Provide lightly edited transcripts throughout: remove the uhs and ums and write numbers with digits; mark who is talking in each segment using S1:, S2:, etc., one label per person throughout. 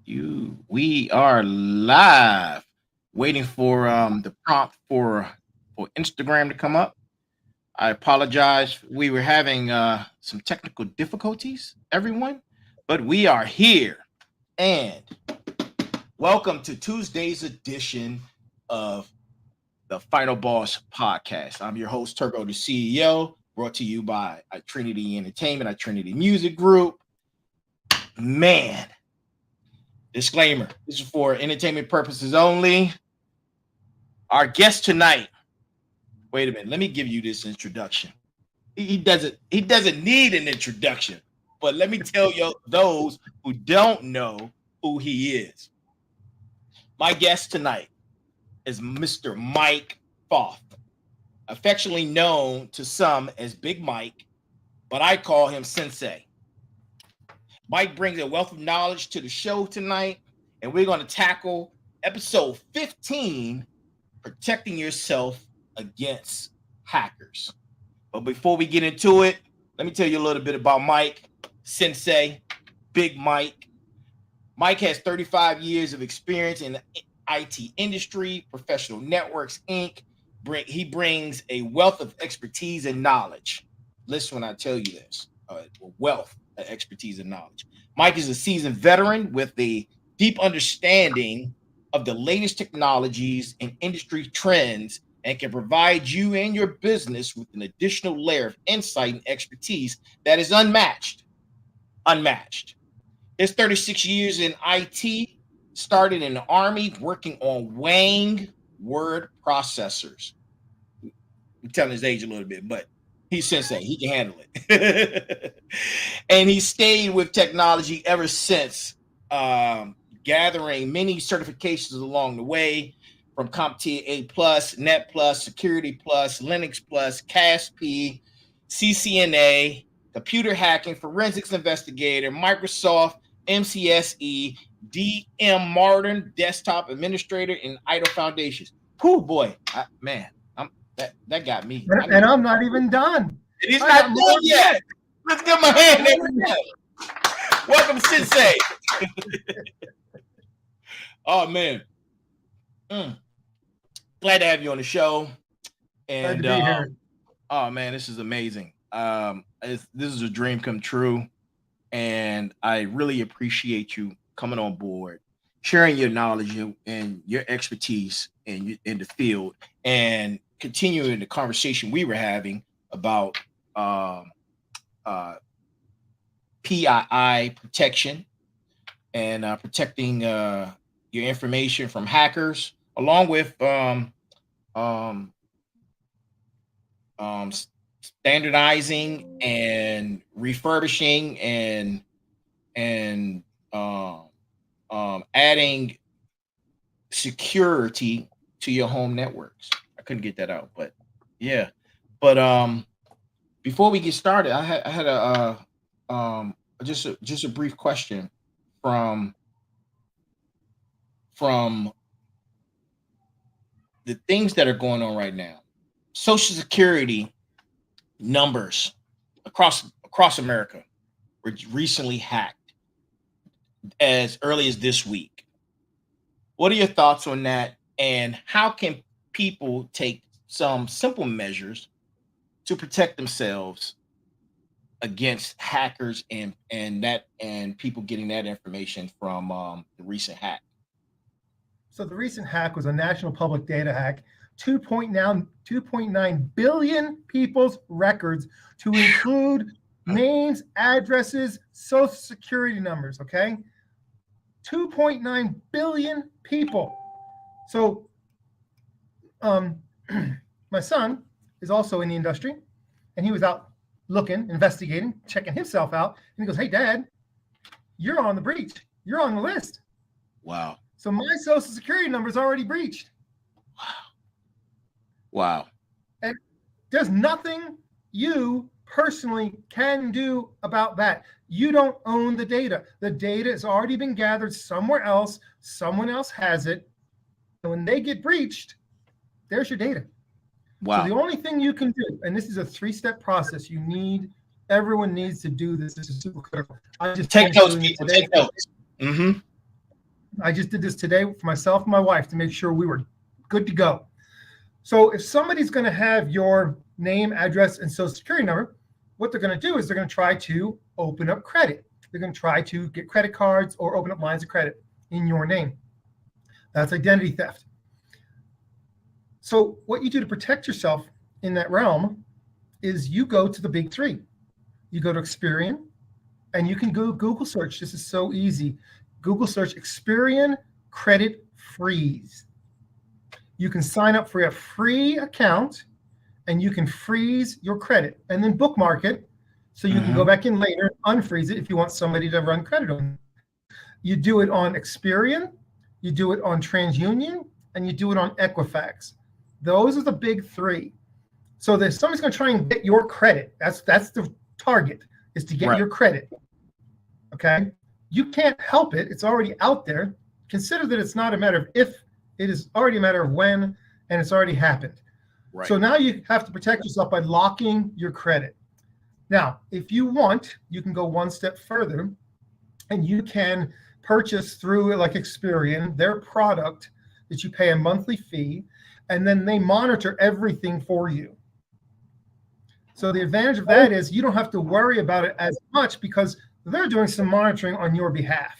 S1: We are live, waiting for the prompt for Instagram to come up. I apologize. We were having some technical difficulties, everyone, but we are here. And welcome to Tuesday's edition of the Final Boss podcast. I'm your host, Turbo, the CEO, brought to you by Trinity Entertainment, Trinity Music Group. Man, disclaimer, this is for entertainment purposes only. Our guest tonight, wait a minute, let me give you this introduction. He doesn't need an introduction, but let me tell you those who don't know who he is. My guest tonight is Mr. Mike Foth, affectionately known to some as Big Mike, but I call him Sensei. Mike brings a wealth of knowledge to the show tonight, and we're going to tackle episode 15, protecting yourself against hackers. But before we get into it, let me tell you a little bit about Mike, Sensei, Big Mike. Mike has 35 years of experience in the IT industry, Professional Networks, Inc. He brings a wealth of expertise and knowledge. Listen when I tell you this, wealth of expertise and knowledge. Mike is a seasoned veteran with a deep understanding of the latest technologies and industry trends and can provide you and your business with an additional layer of insight and expertise that is unmatched. His 36 years in IT started in the Army working on Wang word processors. I'm telling his age a little bit, but he's Sensei. He can handle it. And he stayed with technology ever since, gathering many certifications along the way, from CompTIA A+, Net Plus, Security Plus, Linux Plus, CASP, CCNA, Computer Hacking, Forensics Investigator, Microsoft, MCSE, DM Modern, Desktop Administrator, and IDLE Foundations. Whew, boy, that got me.
S2: And I'm not even done.
S1: He's not done yet. Let's give him a hand. Welcome, Sensei. Oh, man. Glad to have you on the show. And
S2: Glad to be here.
S1: Oh, man, this is amazing. This is a dream come true. And I really appreciate you coming on board, sharing your knowledge and your expertise in the field, and continuing the conversation we were having about PII protection and protecting your information from hackers, along with standardizing and refurbishing and adding security to your home networks. I couldn't get that out, but yeah. But before we get started, I had just a brief question from the things that are going on right now. Social Security numbers across America were recently hacked as early as this week. What are your thoughts on that, and how can people take some simple measures to protect themselves against hackers and people getting that information from the recent hack?
S2: So the recent hack was a national public data hack. 2.9 billion people's records, to include names, addresses, social security numbers, okay? 2.9 billion people. So my son is also in the industry, and he was out looking, investigating, checking himself out, and he goes, "Hey, Dad, you're on the breach. You're on the list."
S1: Wow.
S2: So my social security number is already breached.
S1: Wow.
S2: And there's nothing you personally can do about that. You don't own the data. The data has already been gathered somewhere else. Someone else has it. And when they get breached, there's your data.
S1: Wow.
S2: So the only thing you can do, and this is a 3-step process, everyone needs to do this. This is super critical.
S1: Take notes, people. Take notes. Mm-hmm.
S2: I just did this today for myself and my wife to make sure we were good to go. So if somebody's going to have your name, address, and social security number, what they're going to do is they're going to try to open up credit. They're going to try to get credit cards or open up lines of credit in your name. That's identity theft. So what you do to protect yourself in that realm is you go to the big three. You go to Experian, and you can go Google search. This is so easy. Google search Experian credit freeze. You can sign up for a free account, and you can freeze your credit and then bookmark it so you can go back in later and unfreeze it if you want somebody to run credit on. You do it on Experian, you do it on TransUnion, and you do it on Equifax. Those are the big three. So there's somebody's going to try and get your credit. That's the target, is to get your credit. Okay? You can't help it. It's already out there. Consider that it's not a matter of if, it is already a matter of when, and it's already happened. Right. So now you have to protect yourself by locking your credit. Now, if you want, you can go one step further, and you can purchase through like Experian, their product that you pay a monthly fee, and then they monitor everything for you. So the advantage of that is you don't have to worry about it as much because they're doing some monitoring on your behalf.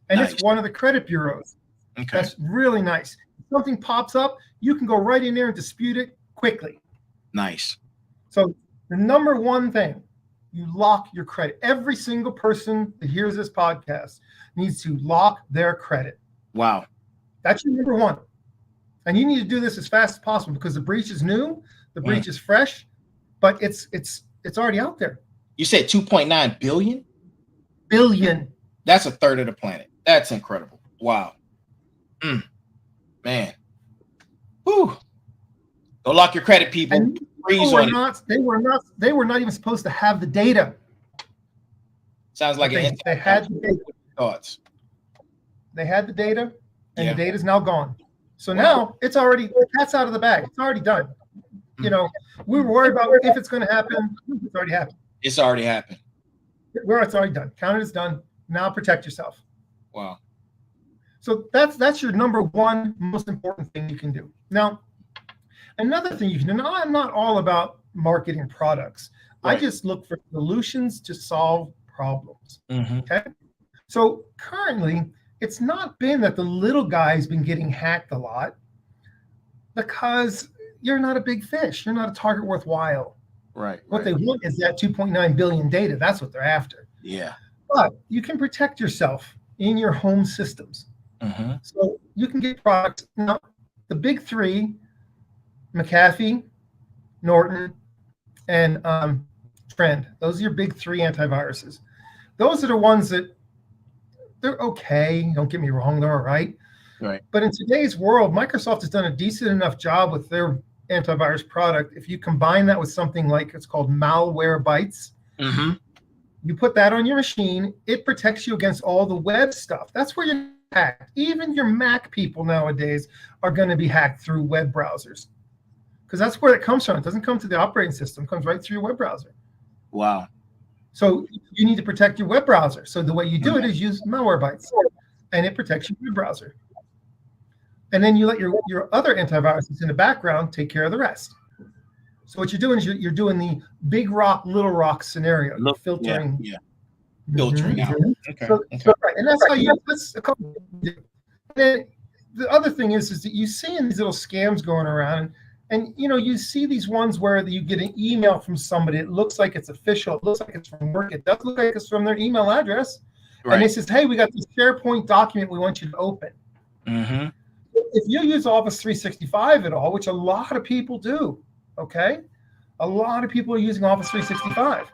S2: And it's one of the credit bureaus. Okay. That's really nice. If something pops up, you can go right in there and dispute it quickly.
S1: Nice.
S2: So the number one thing, you lock your credit. Every single person that hears this podcast needs to lock their credit.
S1: Wow.
S2: That's your number one. And you need to do this as fast as possible because the breach is new, the breach is fresh, but it's already out there.
S1: You said 2.9 billion?
S2: Billion.
S1: That's a third of the planet. That's incredible. Wow. Man. Whew. Go lock your credit, people.
S2: They were not even supposed to have the data.
S1: Sounds like
S2: they had the data.
S1: Thoughts.
S2: They had the data, and the data is now gone. So now it's already, the cat's out of the bag. It's already done. You know, we were worried about if it's going to happen. It's already happened.
S1: It's already happened.
S2: It's already done. Count it as done. Now protect yourself.
S1: Wow.
S2: So that's your number one most important thing you can do. Now, another thing you can do. Now, I'm not all about marketing products. Right. I just look for solutions to solve problems. Okay. So currently, it's not been that the little guy's been getting hacked a lot because you're not a big fish. You're not a target worthwhile.
S1: Right.
S2: What they want is that 2.9 billion data. That's what they're after.
S1: Yeah.
S2: But you can protect yourself in your home systems. So you can get products. Now, the big three, McAfee, Norton, and Trend. Those are your big three antiviruses. Those are the ones that they're okay. Don't get me wrong, they're all right.
S1: Right.
S2: But in today's world, Microsoft has done a decent enough job with their antivirus product. If you combine that with something like it's called Malwarebytes, you put that on your machine, it protects you against all the web stuff. That's where you're hacked. Even your Mac people nowadays are going to be hacked through web browsers because that's where it comes from. It doesn't come to the operating system. It comes right through your web browser.
S1: Wow.
S2: So you need to protect your web browser. So the way you do it is use Malwarebytes, and it protects your web browser. And then you let your other antiviruses in the background take care of the rest. So what you're doing is you're doing the big rock, little rock scenario. You're filtering.
S1: Yeah. Filtering out. Okay.
S2: So, right. And that's how that's a couple. And then the other thing is that you see in these little scams going around, and you see these ones where you get an email from somebody. It looks like it's official. It looks like it's from work. It does look like it's from their email address. Right. And it says, "Hey, we got this SharePoint document we want you to open." If you use Office 365 at all, which a lot of people do, okay, a lot of people are using Office 365.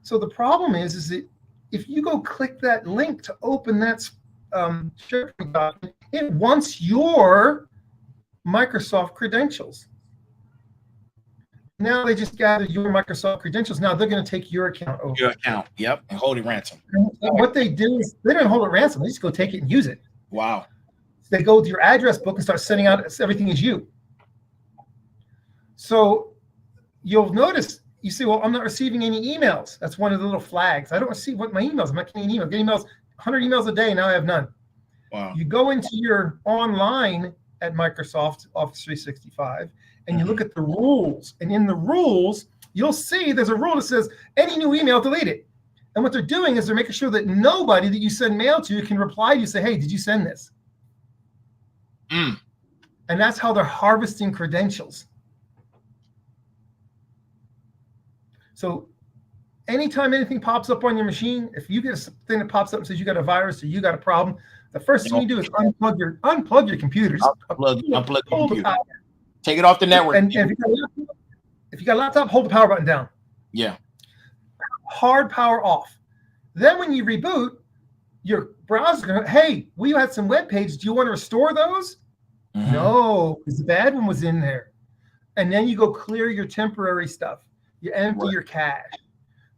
S2: So the problem is that if you go click that link to open that SharePoint document, it wants your Microsoft credentials. Now they just gathered your Microsoft credentials. Now they're going to take your account over.
S1: Your account, yep, and hold it ransom.
S2: And what they do is they don't hold it ransom. They just go take it and use it.
S1: Wow.
S2: They go to your address book and start sending out everything is you. So you'll notice, you say, well, I'm not receiving any emails. That's one of the little flags. I don't receive what my emails. I'm not getting any emails. I'm getting emails, 100 emails a day. Now I have none.
S1: Wow.
S2: You go into your online at Microsoft Office 365 and you look at the rules. And in the rules, you'll see there's a rule that says any new email, delete it. And what they're doing is they're making sure that nobody that you send mail to can reply to you, say, hey, did you send this?
S1: Mm.
S2: And that's how they're harvesting credentials. So anytime anything pops up on your machine, if you get a thing that pops up and says you got a virus or you got a problem, the first thing you do is unplug your computers.
S1: Unplug your
S2: hold the
S1: computer.
S2: power.
S1: Take it off the network.
S2: And if you got a laptop, hold the power button down.
S1: Yeah.
S2: Hard power off. Then when you reboot, your browser, hey, we had some web pages. Do you want to restore those? No, because the bad one was in there. And then you go clear your temporary stuff. You empty your cache.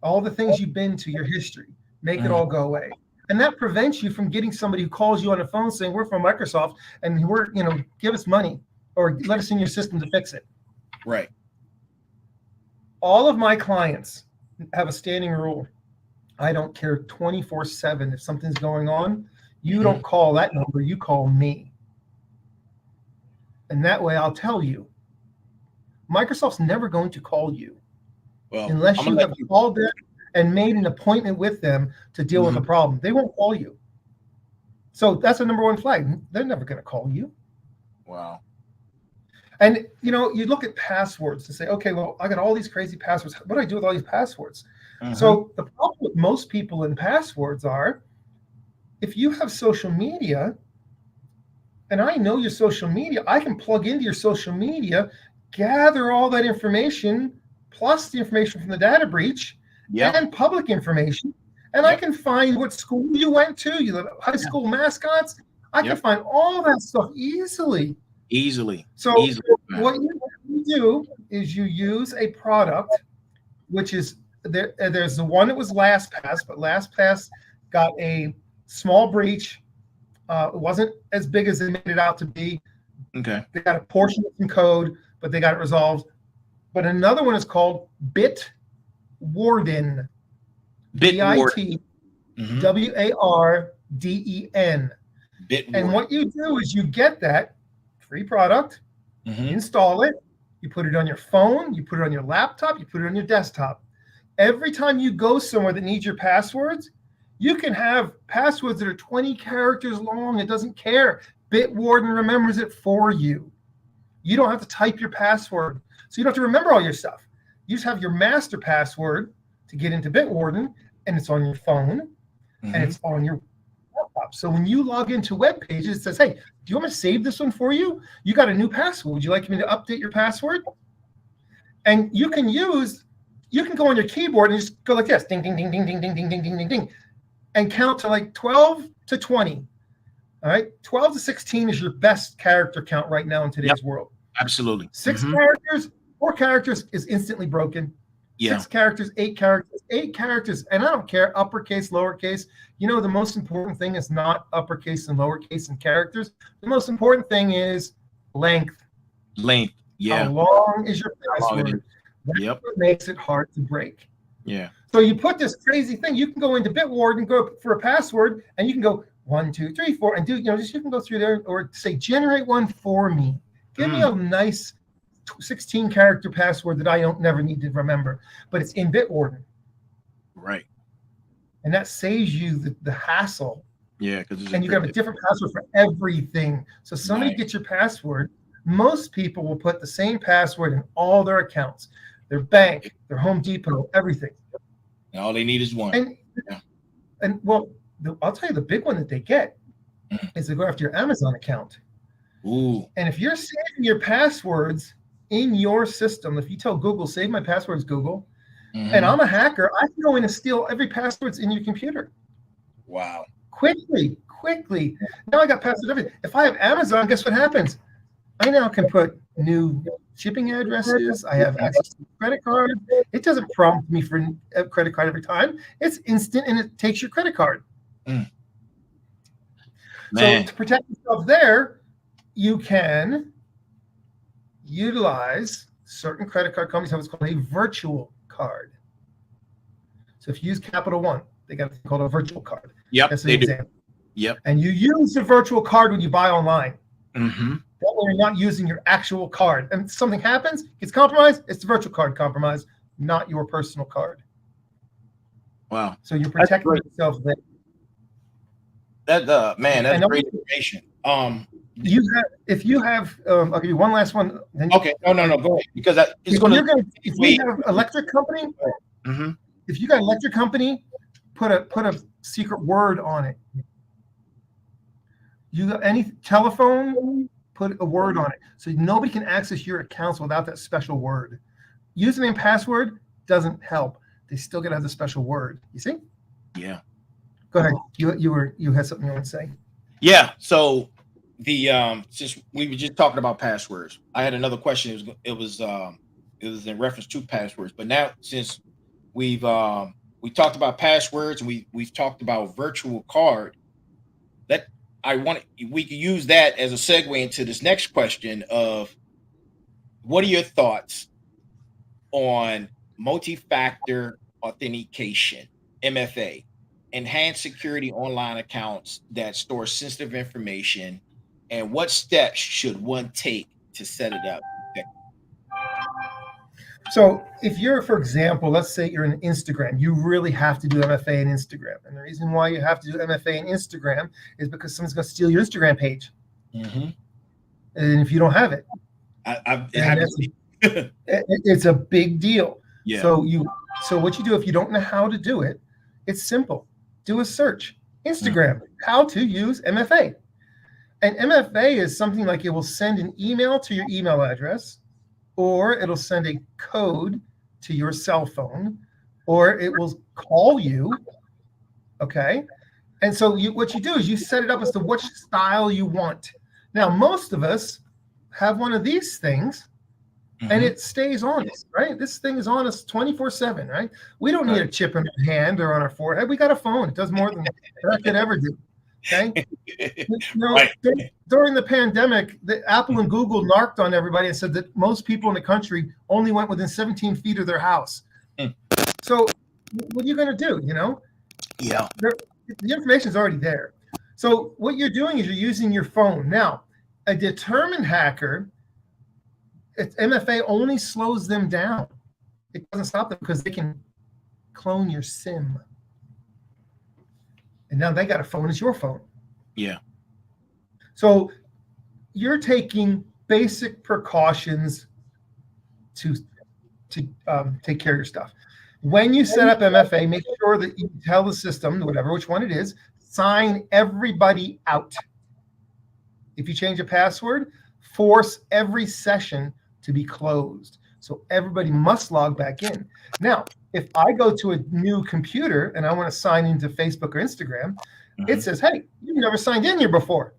S2: All the things you've been to, your history, make it all go away. And that prevents you from getting somebody who calls you on the phone saying, we're from Microsoft and we're, give us money or let us in your system to fix it.
S1: Right.
S2: All of my clients have a standing rule. I don't care 24/7 if something's going on. You don't call that number, you call me. And that way I'll tell you. Microsoft's never going to call you unless you have called them and made an appointment with them to deal with a problem. They won't call you. So that's a number one flag. They're never going to call you.
S1: Wow.
S2: And, you look at passwords to say, okay, well, I got all these crazy passwords. What do I do with all these passwords? So the problem with most people in passwords are, if you have social media, and I know your social media, I can plug into your social media, gather all that information, plus the information from the data breach and public information, and I can find what school you went to, the high school mascots. I can find all that stuff easily. So what you do is you use a product, which is there's the one that was LastPass, but LastPass got a small breach. It wasn't as big as they made it out to be.
S1: Okay.
S2: They got a portion of some code, but they got it resolved. But another one is called Bitwarden. Bitwarden. Warden. And what you do is you get that free product, you install it, you put it on your phone, you put it on your laptop, you put it on your desktop. Every time you go somewhere that needs your passwords, you can have passwords that are 20 characters long. It doesn't care. Bitwarden remembers it for you. You don't have to type your password. So you don't have to remember all your stuff. You just have your master password to get into Bitwarden, and it's on your phone, and it's on your laptop. So when you log into web pages, it says, hey, do you want me to save this one for you? You got a new password. Would you like me to update your password? And you can go on your keyboard and just go like this, ding, ding, ding, ding, ding, ding, ding, ding, ding, ding, ding, and count to like 12 to 20. All right, 12 to 16 is your best character count right now in today's world.
S1: Absolutely.
S2: 6 characters, 4 characters is instantly broken. 6 characters, 8 characters, and I don't care, uppercase, lowercase. The most important thing is not uppercase and lowercase and characters. The most important thing is length. How long is your password? That's what makes it hard to break. So you put this crazy thing. You can go into Bitwarden, go for a password, and you can go 1, 2, 3, 4, and do, you can go through there or say, generate one for me. Give me a nice 16-character password that I don't never need to remember, but it's in Bitwarden.
S1: Right.
S2: And that saves you the hassle.
S1: Yeah,
S2: and you have a different password for everything. So somebody gets your password. Most people will put the same password in all their accounts, their bank, their Home Depot, everything.
S1: And all they need is one.
S2: And well, I'll tell you the big one that they get is they go after your Amazon account.
S1: Ooh.
S2: And if you're saving your passwords in your system, if you tell Google, save my passwords, Google, and I'm a hacker, I can go in and steal every passwords in your computer.
S1: Wow.
S2: Quickly. Now I got passwords everything. If I have Amazon, guess what happens? I now can put new shipping addresses. I have access to credit card. It doesn't prompt me for a credit card every time. It's instant, and it takes your credit card. So to protect yourself there, you can utilize certain credit card companies have what's called a virtual card. So if you use Capital One, they got a thing called a virtual card.
S1: Yep,
S2: That's an
S1: they
S2: example.
S1: Yep.
S2: And you use the virtual card when you buy online.
S1: Mm-hmm.
S2: That way you're not using your actual card. And something happens, gets compromised, it's the virtual card compromised, not your personal card.
S1: Wow.
S2: So you're protecting yourself there.
S1: That man, that's
S2: And
S1: great information.
S2: if you have, I'll give you one last one. Then
S1: Okay. No, go ahead, because it's going to.
S2: If you have electric company,
S1: Mm-hmm.
S2: if you got electric company, put a secret word on it. You got any telephone, put a word on it, so nobody can access your accounts without that special word. Username and password doesn't help. They still got to have the special word. You see?
S1: Yeah.
S2: Go ahead. You had something you want to say?
S1: Yeah. So the since we were just talking about passwords, I had another question. It was in reference to passwords, but now since we talked about passwords and we've talked about virtual card, that we could use that as a segue into this next question of what are your thoughts on multi-factor authentication, MFA, enhanced security online accounts that store sensitive information, and what steps should one take to set it up?
S2: So if you're, for example, let's say you're in Instagram, you really have to do MFA in Instagram. And the reason why you have to do MFA in Instagram is because someone's going to steal your Instagram page.
S1: Mm-hmm.
S2: And if you don't have it, it's a big deal.
S1: Yeah.
S2: So what you do if you don't know how to do it, it's simple. Do a search. Instagram, how to use MFA. And MFA is something like it will send an email to your email address, or it'll send a code to your cell phone, or it will call you. Okay. And so what you do is you set it up as to which style you want. Now, most of us have one of these things. Mm-hmm. And it stays on us, right? This thing is on us 24/7, right? We don't need a chip in our hand or on our forehead. We got a phone. It does more than that could ever do. Okay. Right. During the pandemic, Apple and Google narked on everybody and said that most people in the country only went within 17 feet of their house. So what are you going to do?
S1: Yeah.
S2: The information is already there. So what you're doing is you're using your phone. Now, a determined hacker, MFA only slows them down. It doesn't stop them because they can clone your SIM. And now they got a phone as your phone.
S1: Yeah.
S2: So you're taking basic precautions to take care of your stuff. When you set up MFA, make sure that you tell the system, whatever which one it is, sign everybody out. If you change a password, force every session to be closed. So everybody must log back in. Now, if I go to a new computer and I want to sign into Facebook or Instagram, it says, hey, you've never signed in here before.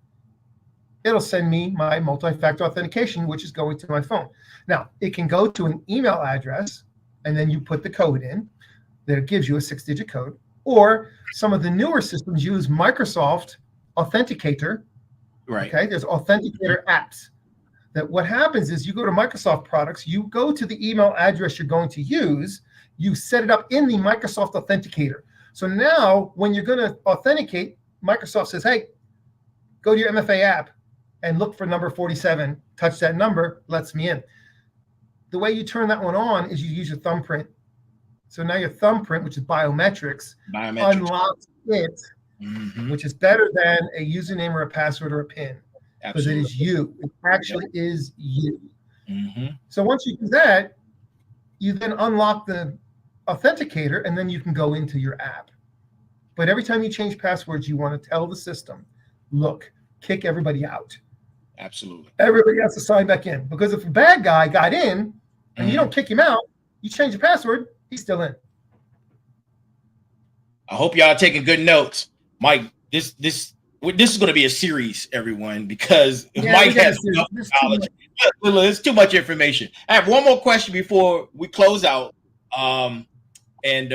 S2: It'll send me my multi-factor authentication, which is going to my phone. Now, it can go to an email address, and then you put the code in that it gives you a 6-digit code. Or some of the newer systems use Microsoft Authenticator.
S1: Right.
S2: Okay, there's Authenticator apps. That what happens is you go to Microsoft products, you go to the email address you're going to use, you set it up in the Microsoft Authenticator. So now when you're going to authenticate, Microsoft says, hey, go to your MFA app and look for number 47, touch that number, lets me in. The way you turn that one on is you use your thumbprint. So now your thumbprint, which is biometrics. Unlocks it, which is better than a username or a password or a PIN. Because it is you. It actually is you. So once you do that, you then unlock the authenticator, and then you can go into your app. But every time you change passwords, you want to tell the system, look, kick everybody out.
S1: Absolutely.
S2: Everybody has to sign back in. Because if a bad guy got in and you don't kick him out, you change the password, he's still in.
S1: I hope y'all are taking good notes. Mike, this is going to be a series, everyone, because Mike has enough knowledge. It's too much information. I have one more question before we close out. It's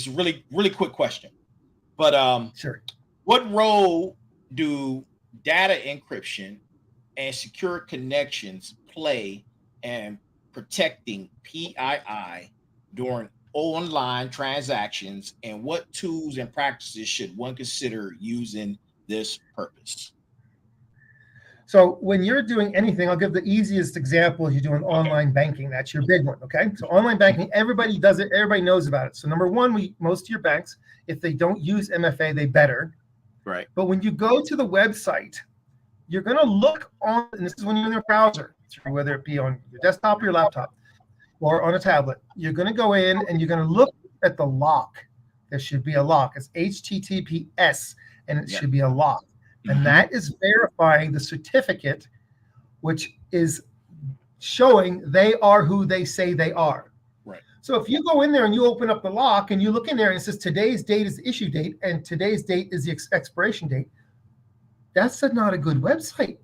S1: a really, really quick question. But
S2: sure.
S1: What role do data encryption and secure connections play in protecting PII during online transactions, and what tools and practices should one consider using this purpose.
S2: So when you're doing anything, I'll give the easiest example. You're doing online banking. That's your big one, okay? So online banking, everybody does it. Everybody knows about it. So number one, most of your banks, if they don't use MFA, they better.
S1: Right.
S2: But when you go to the website, you're going to look on, and this is when you're in your browser, whether it be on your desktop or your laptop or on a tablet. You're going to go in and you're going to look at the lock. There should be a lock. It's HTTPS, and it should be a lock. And that is verifying the certificate, which is showing they are who they say they are.
S1: Right.
S2: So if you go in there and you open up the lock and you look in there and it says today's date is the issue date and today's date is the expiration date, that's not a good website.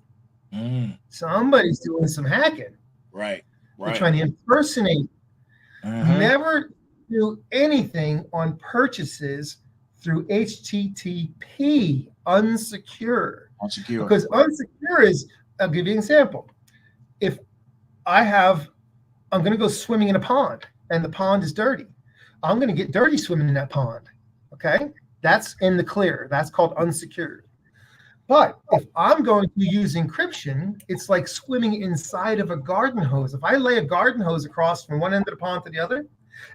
S2: Somebody's doing some hacking.
S1: Right.
S2: They're trying to impersonate. Never do anything on purchases through HTTP, unsecure. Because unsecure is, I'll give you an example. If I'm going to go swimming in a pond and the pond is dirty, I'm going to get dirty swimming in that pond. Okay? That's in the clear. That's called unsecured. But if I'm going to use encryption, it's like swimming inside of a garden hose. If I lay a garden hose across from one end of the pond to the other,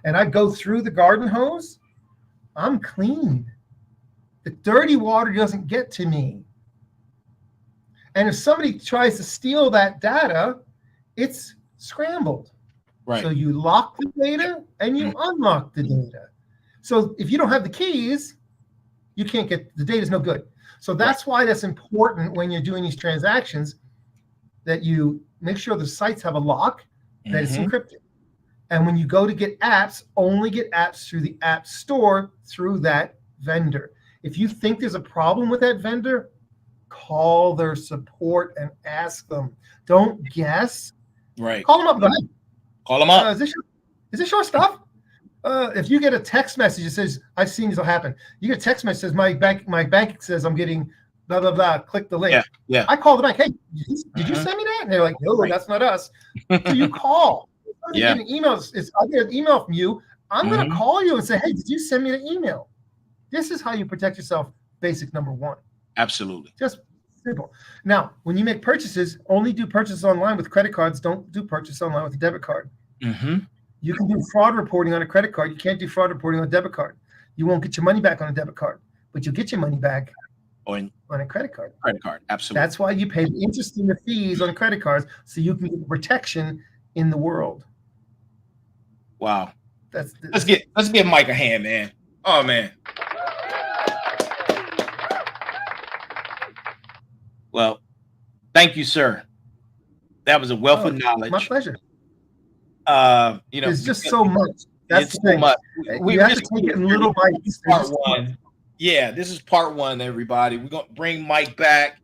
S2: and I go through the garden hose, I'm clean. The dirty water doesn't get to me. And if somebody tries to steal that data, it's scrambled.
S1: Right.
S2: So you lock the data and you unlock the data. So if you don't have the keys, you can't get the data is no good. So that's why that's important when you're doing these transactions, that you make sure the sites have a lock, that it's encrypted. And when you go to get apps, only get apps through the app store through that vendor. If you think there's a problem with that vendor, call their support and ask them. Don't guess.
S1: Right.
S2: Call them up. Go ahead.
S1: Call them up.
S2: Is this your stuff? If you get a text message that says, I've seen this will happen. You get a text message that says, my bank says I'm getting blah, blah, blah. Click the link.
S1: Yeah.
S2: I call the bank. Hey, did you send me that? And they're like, no, that's not us. So you call.
S1: Yeah.
S2: Get an email. I'll get an email from you. I'm going to call you and say, hey, did you send me the email? This is how you protect yourself. Basic number one.
S1: Absolutely.
S2: Just simple. Now, when you make purchases, only do purchases online with credit cards. Don't do purchase online with a debit card. You can do fraud reporting on a credit card. You can't do fraud reporting on a debit card. You won't get your money back on a debit card, but you'll get your money back on a credit card.
S1: Credit card, absolutely.
S2: That's why you pay the interest and the fees on credit cards, so you can get protection in the world.
S1: Wow. Let's give Mike a hand, man. Oh man. Well, thank you, sir. That was a wealth of knowledge.
S2: My pleasure.
S1: It's
S2: just so much. That's the thing.
S1: Much.
S2: You have to take it in little bites.
S1: Part one. Yeah, this is part one, everybody. We're going to bring Mike back,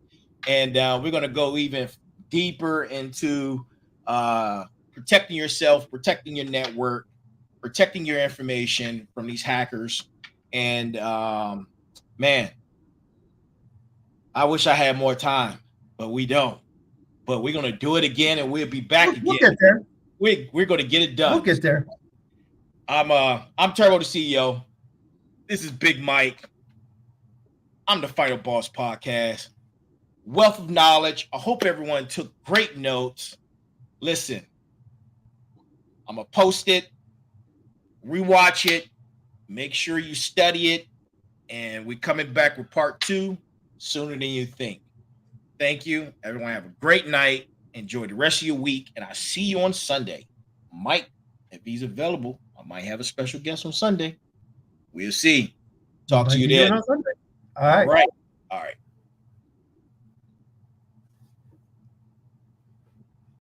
S1: and we're going to go even deeper into protecting yourself, protecting your network, protecting your information from these hackers. And man, I wish I had more time, but we don't. But we're going to do it again, and we'll be back again.
S2: We'll get there.
S1: We're going to get it done.
S2: We'll get there.
S1: I'm Turbo, the CEO. This is Big Mike. I'm the Final Boss Podcast. Wealth of knowledge. I hope everyone took great notes. Listen, I'm going to post it, rewatch it, make sure you study it, and we're coming back with part 2 sooner than you think. Thank you. Everyone have a great night. Enjoy the rest of your week, and I'll see you on Sunday. Mike, if he's available, I might have a special guest on Sunday. We'll see. Talk to you then.
S2: All right.
S1: All right.